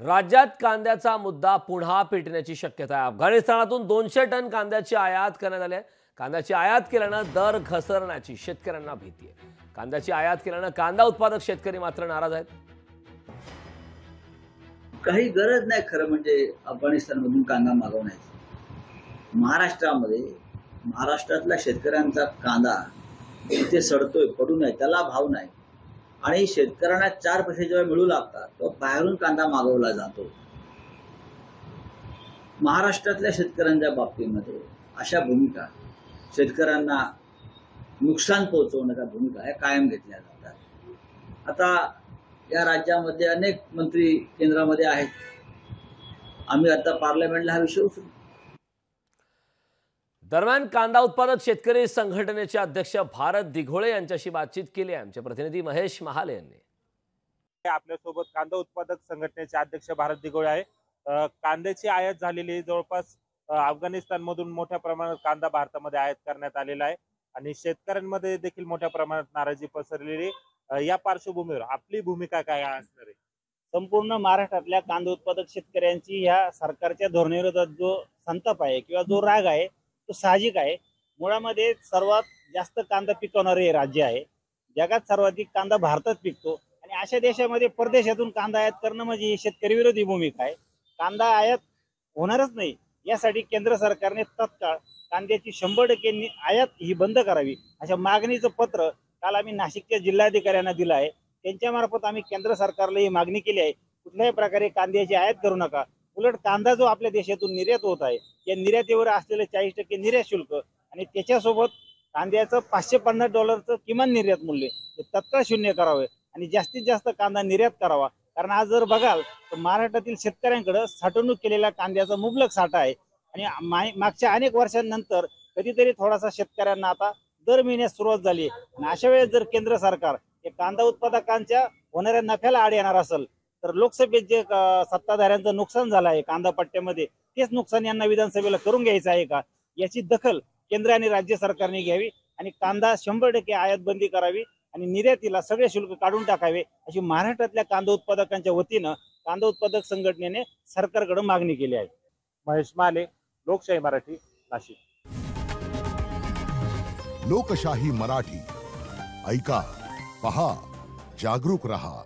राज्यात कांद्याचा मुद्दा पुन्हा पेटण्याची शक्यता आहे। अफगाणिस्तानातून 200 टन कांद्याची आयात करण्यात आली आहे। कांद्याची आयात केल्यानं दर घसरण्याची शेतकऱ्यांना भीती आहे। कांद्याची आयात केल्यानं कांदा उत्पादक शेतकरी मात्र नाराज आहेत। काही गरज नाही खरं म्हणजे अफगाणिस्तानमधून कांदा मागवण्याची। महाराष्ट्रातल्या शेतकऱ्यांचा कांदा इथे सडतोय, पडू नये, त्याला भाव नाही आणि शेतकऱ्यांना 4 पैसे जेव्हा मिळू लागतात तो बाहेरून कांदा मागवला जातो। महाराष्ट्रातल्या शेतकऱ्यांच्या बाबतीमध्ये अशा भूमिका, शेतकऱ्यांना नुकसान पोहोचवण्याच्या भूमिका या कायम घेतल्या जातात। आता या राज्यामध्ये अनेक मंत्री केंद्रामध्ये आहेत। आम्ही आता पार्लमेंटला हा विषय उचलू। दरम्यान कांदा उत्पादक शेतकरी संघटनेचे अध्यक्ष भारत दिघोळे यांच्याशी बातचीत केली आहे आमचे प्रतिनिधी महेश महाले यांनी। आपल्यासोबत कांदा उत्पादक संघटनेचे अध्यक्ष भारत दिघोळे आहे। कांद्याची आयात झालेली जवळपास अफगाणिस्तानमधून मोठ्या प्रमाणात कांदा भारतामध्ये आयात करण्यात आलेला आहे आणि शेतकऱ्यांमध्ये देखील मोठ्या प्रमाणात नाराजी पसरलेली। या पार्श्वभूमीवर आपली भूमिका काय असणार आहे? संपूर्ण महाराष्ट्रातल्या कांदा उत्पादक शेतकऱ्यांची ह्या सरकारच्या धोरणाविरोधात जो संताप आहे किंवा जो राग आहे तो साहजिक आहे। मुळामध्ये सर्वात जास्त कांदा पिकवणारे राज्य आहे, जगात सर्वाधिक कांदा भारतात पिकतो आणि अशा देशामध्ये परदेशातून कांदा आयात करणं म्हणजे शेतकरी विरोधी भूमिका आहे। कांदा आयात होणारच नाही यासाठी केंद्र सरकारने तत्काळ कांद्याची 100% आयात ही बंद करावी अशा मागणीचं पत्र काल आम्ही नाशिकच्या जिल्हाधिकाऱ्यांना दिलं आहे। त्यांच्या मार्फत आम्ही केंद्र सरकारला ही मागणी केली आहे, कुठल्याही प्रकारे कांद्याची आयात करू नका। उलट कांदा जो आपल्या देशातून निर्यात होत आहे या निर्यातीवर असलेले 40% निर्यात शुल्क आणि त्याच्यासोबत कांद्याचं $550 किमान निर्यात मूल्य हे तत्काळ शून्य करावे आणि जास्तीत जास्त कांदा निर्यात करावा। कारण आज जर बघाल तर महाराष्ट्रातील शेतकऱ्यांकडे साठवणूक केलेल्या कांद्याचा मुबलक साठा आहे आणि मागच्या अनेक वर्षांनंतर कधीतरी थोडासा शेतकऱ्यांना आता दर महिन्यात सुरुवात झाली आणि अशा वेळेस जर केंद्र सरकार हे कांदा उत्पादकांच्या होणाऱ्या नफ्याला आड येणार असेल तर लोकसभेत जे सत्ताधाऱ्यांचं नुकसान झालं आहे कांदा पट्ट्यामध्ये तेच नुकसान यांना विधानसभेला करून घ्यायचं आहे का, याची दखल केंद्र आणि राज्य सरकारने घ्यावी आणि कांदा 100% आयात बंदी करावी आणि निर्यातीला सगळे शुल्क काढून टाकावे अशी महाराष्ट्रातल्या कांदा उत्पादकांच्या वतीनं कांदा उत्पादक संघटनेने सरकारकडे मागणी केली आहे। महेश महाले, लोकशाही मराठी, नाशिक। लोकशाही मराठी ऐका, पहा, जागरूक रहा।